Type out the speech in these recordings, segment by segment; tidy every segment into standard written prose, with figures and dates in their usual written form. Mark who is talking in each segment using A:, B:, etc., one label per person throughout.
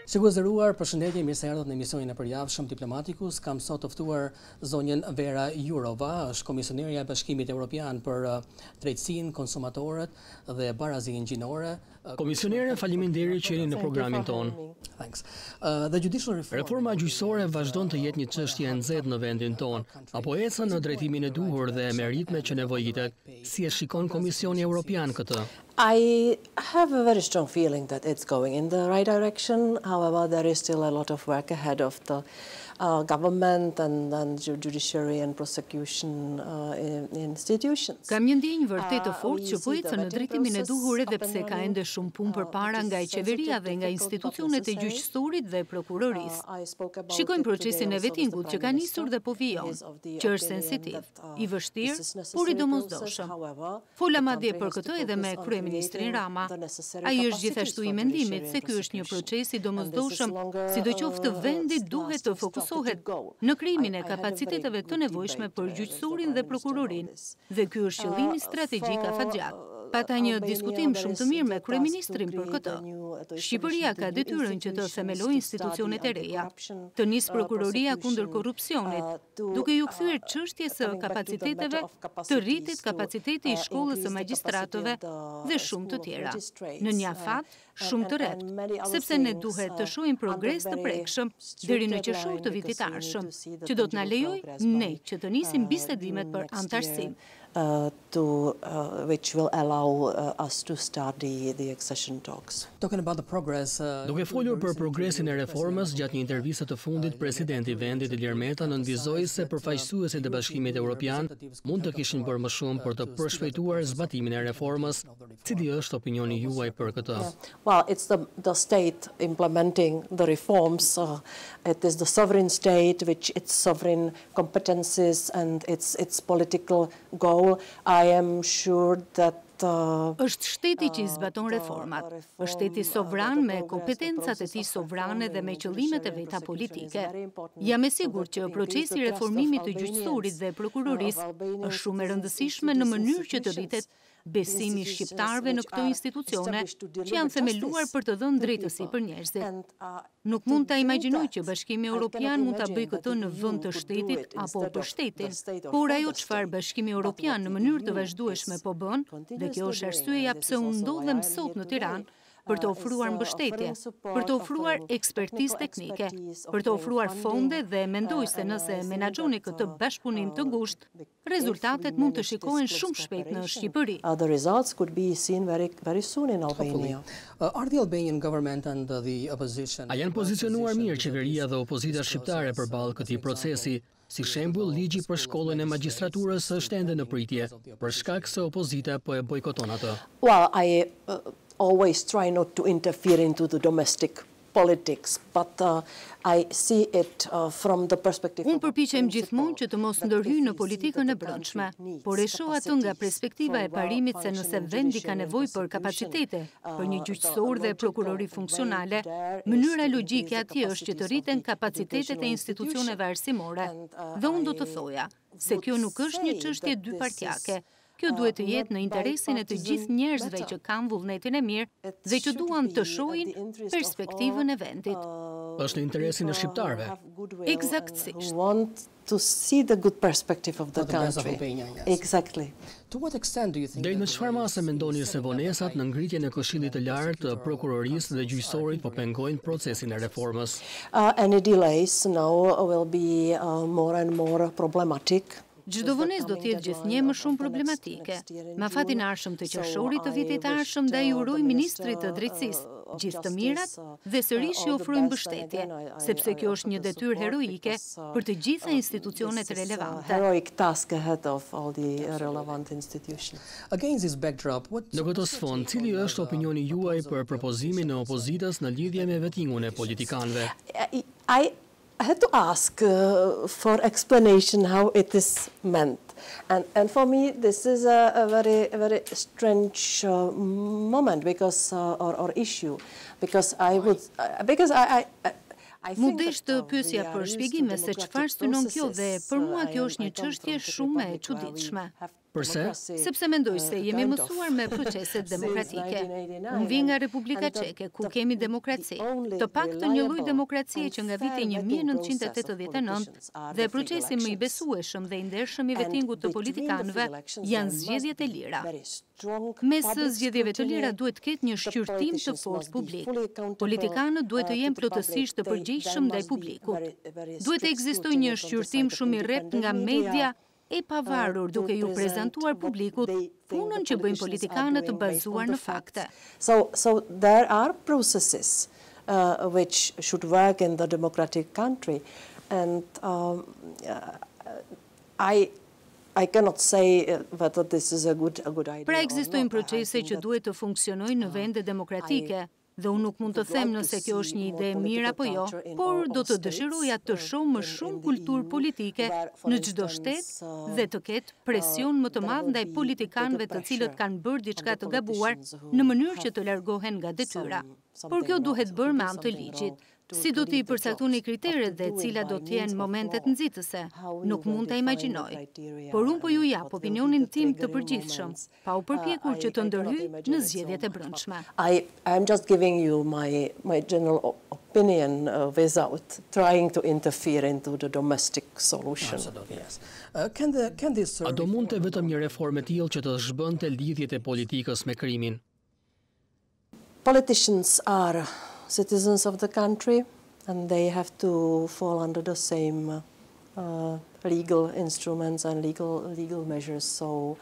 A: Sigurisëruar, përshëndetje, mirë se erdhët në emisionin e përjavshëm Diplomaticus. Kam sot të ftuar zonjën Vera Jourova, është Komisionerja e Bashkimit Europian për drejtësinë, konsumatorët dhe barazinë gjinore.
B: Komisionerja, faleminderit që jeni në programin ton.
A: Thanks.
B: Reforma gjyqësore vazhdon të jetë një çështje e nxehtë në vendin ton, apo ecën në drejtimin e duhur dhe me ritme që nevojitet. Si e shikon Komisioni Europian këtë?
C: I have a very strong feeling that it's going in the right direction. However, there is still a lot of work ahead of the government and judiciary and prosecution institutions.
D: Kam një ndjenjë vërtet të fortë që po ecën në drejtimin e duhur edhe pse ka ende shumë punë përpara nga qeveria dhe nga institucionet e gjyqësorit dhe prokurorisë. Shikojmë procesin e vetingut që ka nisur dhe po vijon, që është sensitiv, i vështirë, por i domosdoshëm. Fola madje për këtë edhe me kryeministrin Rama. Ai është gjithashtu i mendimit se ky është një proces i domosdoshëm, sidoqoftë vendi duhet të fokusohet në krijimin e kapaciteteve të nevojshme për gjyqësorin dhe prokurorin, dhe ky është qëllimi strategjik afatgjat. Pata një diskutim shumë të mirë me kryeministrin për këtë. Shqipëria ka detyrën që të themelojë institucionet e reja, të nisë prokuroria kundër korrupsionit, duke ju kthyer çështjes së kapaciteteve, të rritet kapaciteti i shkollës së magjistratëve dhe shumë të tjera. Në një afat shumë të rreptë, sepse ne duhet të shohim progres të prekshëm deri në qershor të vitit të ardhshëm, që do të na lejojë ne që të nisim bisedimet për antarësim.
C: Which will allow us to start the accession talks.
A: Talking about the progress.
B: Duke folur për progresin e reformës, gjatë një interviste të fundit, presidenti i vendit Ilir Meta nënvizoi se përfaqësuesit e Bashkimit Europian mund të kishin bërë më shumë për të përshpejtuar zbatimin e reformës. Cili është opinioni juaj për këtë?
C: Well, it's the state implementing the reforms. It is the sovereign state, which its sovereign competences and its political goal. I am sure that
D: është shteti që i zbaton reformat, është shteti sovran me kompetencat e tij sovrane dhe me qëllimet e veta politike. Jam e sigurt që procesi i reformimit të gjyqësorit dhe prokurorisë është shumë e rëndësishme në mënyrë që të rritet besimi i shqiptarëve në këto institucione që janë themeluar për të dhënë drejtësi për njerëzit. Nuk mund ta imagjinoj që Bashkimi Europian mund ta bëjë këtë në vend të shtetit apo për shtetin, por ajo çfarë Bashkimi Europian në mënyrë të vazhdueshme po bën, dhe kjo është arsyeja pse unë ndodhem sot në Tiranë, për të ofruar mbështetje, për të ofruar ekspertizë teknike, për të ofruar fonde dhe mendoj se nëse menaxhoni këtë bashkëpunim të ngushtë, rezultatet mund të shikohen shumë shpejt në Shqipëri.
C: The results could be seen very soon in Albania.
A: Are the Albanian government and the opposition?
B: A janë pozicionuar mirë qeveria dhe opozita shqiptare përballë këtij procesi? Si shembull, ligji për shkollën e magjistraturës është ende në pritje, për shkak se opozita po e bojkoton atë.
C: Well, I always try not to interfere into the domestic politics, but I see it from the perspective.
D: Unë përpiqem gjithmonë që të mos ndërhyj në politikën e brendshme, por e shoh atë nga perspektiva e parimit se nëse vendi ka nevojë për kapacitete, për një gjyqësor dhe prokurori funksionale, mënyra logjike atje është që të rriten kapacitetet e institucioneve arsimore. Dhe unë do të thoja se kjo nuk është një çështje dypartjake. Kjo duhet të jetë në interesin e të gjithë njerëzve që kanë vullnetin e mirë dhe që duan të shohin perspektivën e vendit.
B: Është në interesin e shqiptarëve.
D: Eksaktësisht.
C: Want to see the good perspective of the country. Exactly.
A: To what extent do you think?
B: Deri në çfarë mase mendoni se vonesat në ngritjen e Këshillit të Lartë të prokurorisë dhe gjyqësorit po pengojnë procesin e reformës?
C: Any delays now will be more and more problematic.
D: Çdo vonesë do të jetë gjithnjë më shumë problematike. Me fatin e ardhshëm të qershorit të vitit të ardhshëm, ndaj uroj ministrit të drejtësisë gjithë të mirat dhe sërish i ofroj mbështetje, sepse kjo është një detyrë heroike për të gjitha institucionet relevante.
C: Heroic task ahead of all the relevant institutions.
A: Against this backdrop,
B: Në këtë sfond, cili është opinioni juaj për propozimin e opozitës në lidhje me vetingun e politikanëve?
C: I had to ask for explanation how it is meant. And for me, this is a very strange moment because or issue because I
D: Mu deshte pyesja për shpjegime se çfarë synon kjo dhe për mua kjo është një çështje shumë e çuditshme.
B: Përse?
D: Sepse mendoj se jemi mësuar me proceset demokratike. Unë vi nga Republika Çeke, ku kemi demokraci. Të paktën një lloj demokracie që nga viti 1989 dhe procesi më i besueshëm dhe i ndershëm i vetingut të politikanëve janë zgjedhjet e lira. Mes zgjedhjeve të lira duhet të ketë një shqyrtim të fortë publik. Politikanët duhet të jenë plotësisht të përgjegjshëm ndaj publikut. Duhet të ekzistojë një shqyrtim shumë i rrept nga media e pavarur duke ju prezantuar publikut punën që bëjnë politikanët të bazuar në fakte.
C: So there are processes which should work in the democratic country, and I cannot say whether this is a good idea.
D: Pra ekzistojnë procese që duhet të funksionojnë në vende demokratike. Dhe unë nuk mund të them nëse kjo është një ide e mirë apo jo, por do të dëshiroja të shoh më shumë kulturë politike në çdo shtet dhe të ketë presion më të madh ndaj politikanëve të cilët kanë bërë diçka të gabuar në mënyrë që të largohen nga detyra. Por kjo duhet bërë me anë të ligjit. Si do t'i përcaktoni kriteret dhe cilat do t'jenë momentet nxitëse, nuk mund ta imagjinoj. Por unë po ju jap opinionin tim të përgjithshëm, pa u përpjekur që të ndërhyj në zgjedhjet e brendshme.
C: I'm just giving you my general opinion without trying to interfere into the domestic solution.
B: A do mund të vetëm një reformë e tillë që të zhbënte lidhjet e politikës me krimin?
C: Politicians are citizens of the country, and they have to fall under the same legal instruments and legal measures. So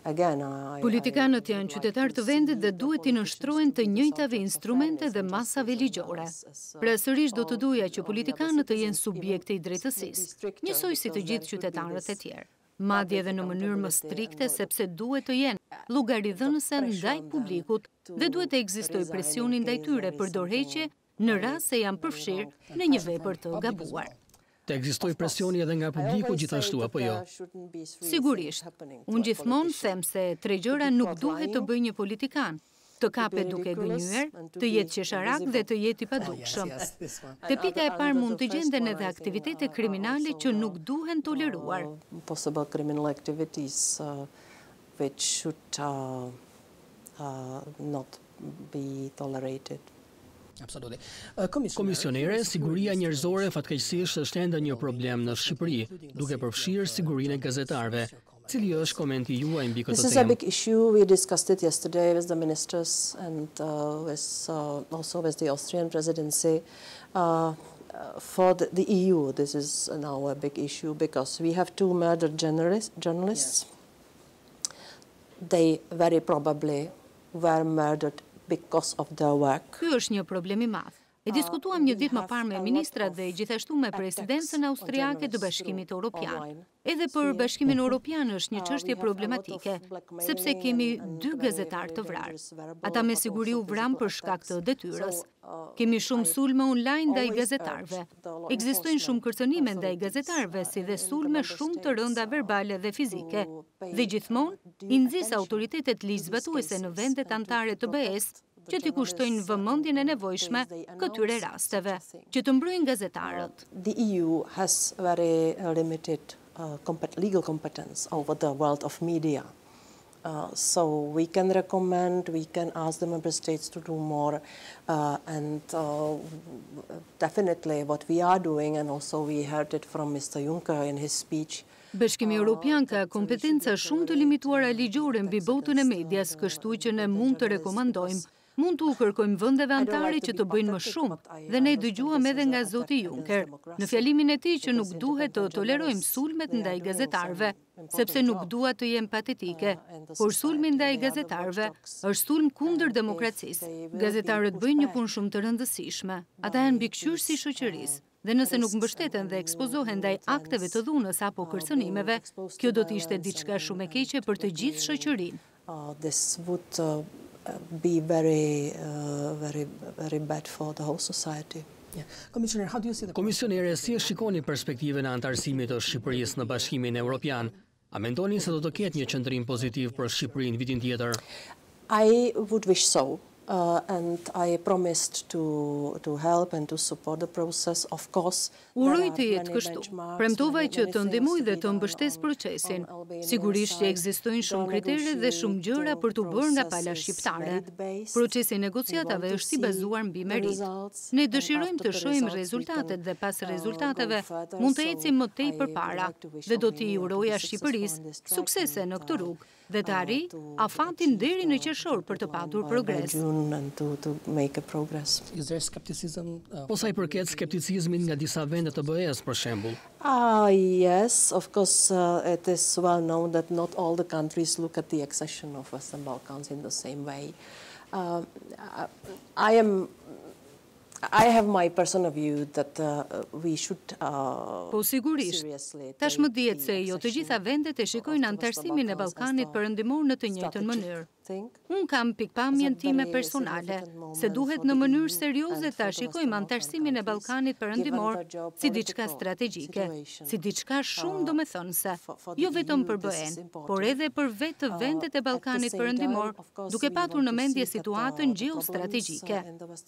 C: again,
D: Politikanët janë qytetarë të vendit dhe duhet i nënshtrohen të njëjtave instrumente dhe masave ligjore. Pra sërish do të duja që politikanët të jenë subjekte i drejtësisë, njësoj si të gjithë qytetarët e tjerë. Madje edhe në mënyrë më strikte sepse duhet të jenë llogaridhënëse ndaj publikut dhe duhet të ekzistojë presioni ndaj tyre për dorëheqje në rast se janë përfshirë në një vepër të gabuar.
B: Të ekzistojë presioni edhe nga publiku gjithashtu apo jo?
D: Sigurisht. Unë gjithmonë them se tre gjëra nuk duhet të bëjë një politikan: të kapet duke gënjur, të jetë qesharak dhe të jetë i padukshëm. Te pika e parë mund të gjenden edhe aktivitete kriminale që nuk duhen toleruar.
C: Possible criminal activities which should not be tolerated.
B: Komisionerja, siguria njerëzore fatkeqësisht është ende një problem në Shqipëri, duke përfshirë sigurinë e gazetarëve. Cili është komenti juaj mbi këtë temë?
C: This is a big issue. We discussed it yesterday with the ministers and also with the Austrian presidency. For the EU, this is now a big issue because we have two murdered journalists. They very probably were murdered because of their work.
D: Ky është një problem i madh. E diskutuam një ditë më parë me ministrat dhe gjithashtu me presidencën austriake të Bashkimit Europian. Edhe për Bashkimin Europian është një çështje problematike, sepse kemi 2 gazetarë të vrarë. Ata me siguri u vran për shkak të detyrës. Kemi shumë sulme online ndaj gazetarëve. Ekzistojnë shumë kërcënime ndaj gazetarëve, si dhe sulme shumë të rënda verbale dhe fizike. Dhe gjithmonë i nxis autoritetet ligjzbatuese në vendet anëtare të BE-s që t'i kushtojnë vëmendjen e nevojshme këtyre rasteve, që të mbrojnë gazetarët.
C: The EU has very limited legal competence over the world of media. So we can recommend, we can ask the member states to do more, and definitely what we are doing, and also we heard it from Mr. Juncker in his speech.
D: Bashkimi Europian ka kompetenca shumë të limituara ligjore mbi botën e medias, kështu që ne mund të rekomandojmë. Mund të u kërkojmë vendeve anëtare që të bëjnë më shumë, dhe ne dëgjuam edhe nga zoti Juncker, në fjalimin e tij që nuk duhet të tolerojmë sulmet ndaj gazetarëve, sepse nuk dua të jem patetike, por sulmi ndaj gazetarëve është sulm kundër demokracisë. Gazetarët bëjnë një punë shumë të rëndësishme. Ata janë mbikëqyrësi i shoqërisë. Dhe nëse nuk mbështeten dhe ekspozohen ndaj akteve të dhunës apo kërcënimeve, kjo do të ishte diçka shumë e keqe për të gjithë shoqërinë.
C: This would be very bad for the whole society.
B: Komisionerja, si e shikoni perspektivën e antarësimit të Shqipërisë në Bashkimin Europian? A mendoni se do të ketë një qëndrim pozitiv për Shqipërinë vitin tjetër?
C: I would wish so. and I promised to help and to support the process, of course.
D: Uroj të jetë kështu. Premtova që të ndihmoj dhe të mbështes procesin. Sigurisht që ekzistojnë shumë kritere dhe shumë gjëra për të bërë nga pala shqiptare. Procesi i negociatave është i bazuar mbi merit. Ne dëshirojmë të shohim rezultatet dhe pas rezultateve mund të ecim më tej përpara dhe do t'i uroja Shqipërisë suksese në këtë rrugë dhe të arri afatin deri në qershor për të patur progres.
B: Po sa I përket skepticizmin nga disa vende të BE-s, për shembull?
C: Yes, of course, it is well known that not all the countries look at the accession of Western Balkans in the same way. I have my personal view that we should
D: Po sigurisht, tashmë dihet se jo të gjitha vendet e shikojnë anëtarësimin e Ballkanit perëndimor në të njëjtën mënyrë. Unë kam pikpamjen time personale, se duhet në mënyrë serioze ta shikojmë anëtarësimin e Ballkanit perëndimor si diçka strategjike, si diçka shumë domethënëse, jo vetëm për BE-n, por edhe për vetë vendet e Ballkanit perëndimor, duke patur në mendje situatën gjeostrategjike.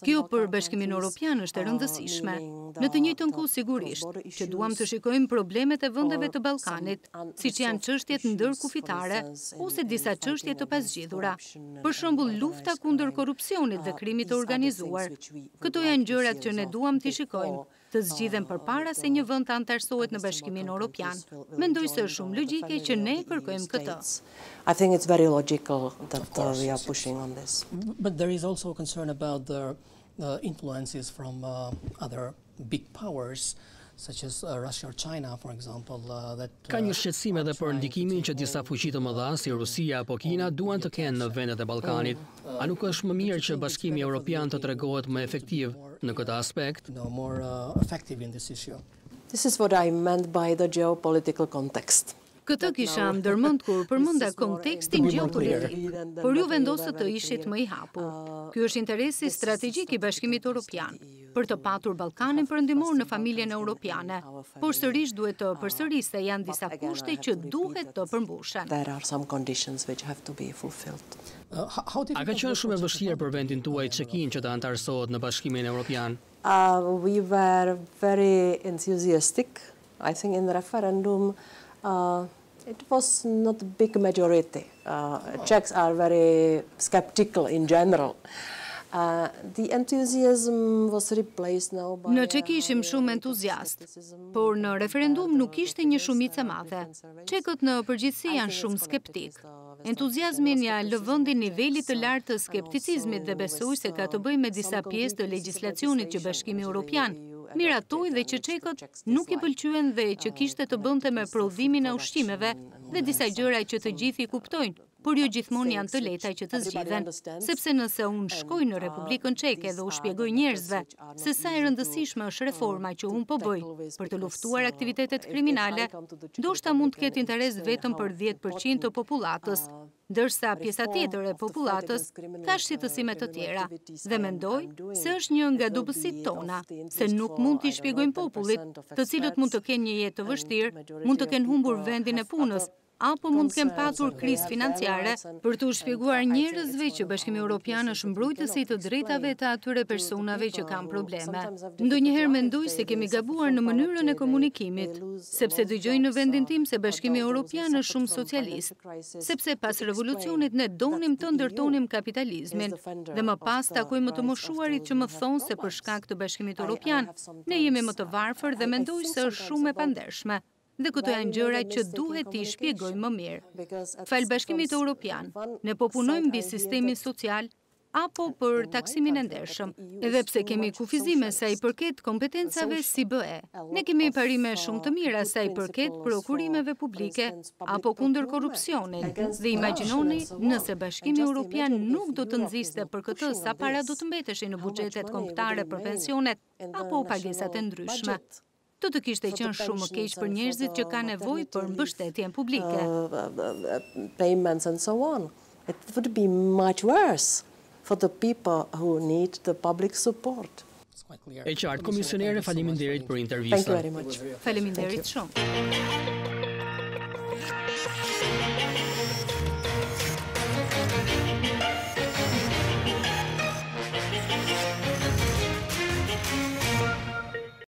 D: Kjo për Bashkimin Europian është e rëndësishme. Në të njëjtën kohë sigurisht që duam të shikojmë problemet e vendeve të Ballkanit, siç janë çështjet ndërkufitare ose disa çështje të pasgjidhura. Për shembull, lufta kundër korrupsionit dhe krimit të organizuar. Këto janë gjërat që ne duam t'i shikojmë, të zgjidhen përpara se një vend të anëtarësohet në Bashkimin Europian. Mendoj se është shumë logjike që ne kërkojmë këtë.
C: I think it's very logical that we are pushing on this.
A: But there is also concern about the influences from other big powers, such as Russia or China, for example,
B: Ka një shqetësim edhe për ndikimin që disa fuqi të mëdha si Rusia apo Kina duan të kenë në vendet e Ballkanit. A nuk është më mirë që Bashkimi Europian të tregohet më efektiv në këtë aspekt?
A: More effective in this issue.
C: This is what I meant by the geopolitical context.
D: Këtë kisha ndërmend kur përmenda kontekstin gjeopolitik, por ju vendosët të ishit më I hapur. Ky është interesi strategjik I Bashkimit Europian, për të patur Ballkanin perëndimor në familjen europiane, por sërish duhet të përsëris se janë disa kushte që duhet të përmbushen.
C: There are some conditions which have to be fulfilled.
B: A ka qenë shumë e vështirë për vendin tuaj Çekin që të anëtarësohet në Bashkimin Europian?
C: We were very enthusiastic. I think in the referendum it was not a big majority. Czechs are very skeptical in general. The enthusiasm was replaced now by...
D: Në Çeki ishim shumë entuziast, por në referendum nuk ishte një shumicë e madhe. Çekët në përgjithësi janë shumë skeptik. Entuziazmin ja lë vendin nivelit të lartë të skepticizmit dhe besoj se ka të bëjë me disa pjesë të legjislacionit që Bashkimi Europian miratoi dhe që çekët nuk I pëlqyen dhe që kishte të bënte me prodhimin e ushqimeve dhe disa gjëra që të gjithë I kuptojnë, por jo gjithmonë janë të lehta që të zgjidhen, sepse nëse unë shkoj në Republikën Çeke dhe u shpjegoj njerëzve se sa e rëndësishme është reforma që unë po bëj për të luftuar aktivitetet kriminale, ndoshta mund të ketë interes vetëm për 10% të popullatës, ndërsa pjesa tjetër e popullatës ka shqetësime të tjera dhe mendoj se është një nga dobësitë tona, se nuk mund t'i shpjegojmë popullit, të cilët mund të kenë një jetë të vështirë, mund të kenë humbur vendin e punës, apo mund të kemë patur krizë financiare për të shpjeguar njerëzve që Bashkimi Europian është mbrojtësi të drejtave të atyre personave që kanë probleme. Ndonjëherë mendoj se kemi gabuar në mënyrën e komunikimit, sepse dëgjoj në vendin tim se Bashkimi Europian është shumë socialist, sepse pas revolucionit ne donim të ndërtonim kapitalizmin dhe më pas takoj më të moshuarit që më thonë se për shkak të Bashkimit Europian ne jemi më të varfër dhe mendoj se është shumë e pandershme. Dhe këto janë gjëra që duhet t'i shpjegojmë më mirë. Fal Bashkimit Europian, ne po punojmë mbi sistemin social apo për taksimin e ndershëm, edhe pse kemi kufizime sa I përket kompetencave si BE. Ne kemi parime shumë të mira sa I përket prokurimeve publike apo kundër korrupsionit. Dhe imagjinoni nëse Bashkimi Europian nuk do të nxiste për këtë sa para do të mbeteshin në buxhetet kombëtare për pensionet apo pagesat e ndryshme. Të kishte qenë shumë më keq për njerëzit që kanë nevojë për mbështetjen publike.
C: Payments and so on. It would be much worse for the people who need the public support.
B: E qartë, Komisionerja, faleminderit për intervistën.
C: Thank you very much.
D: Faleminderit shumë.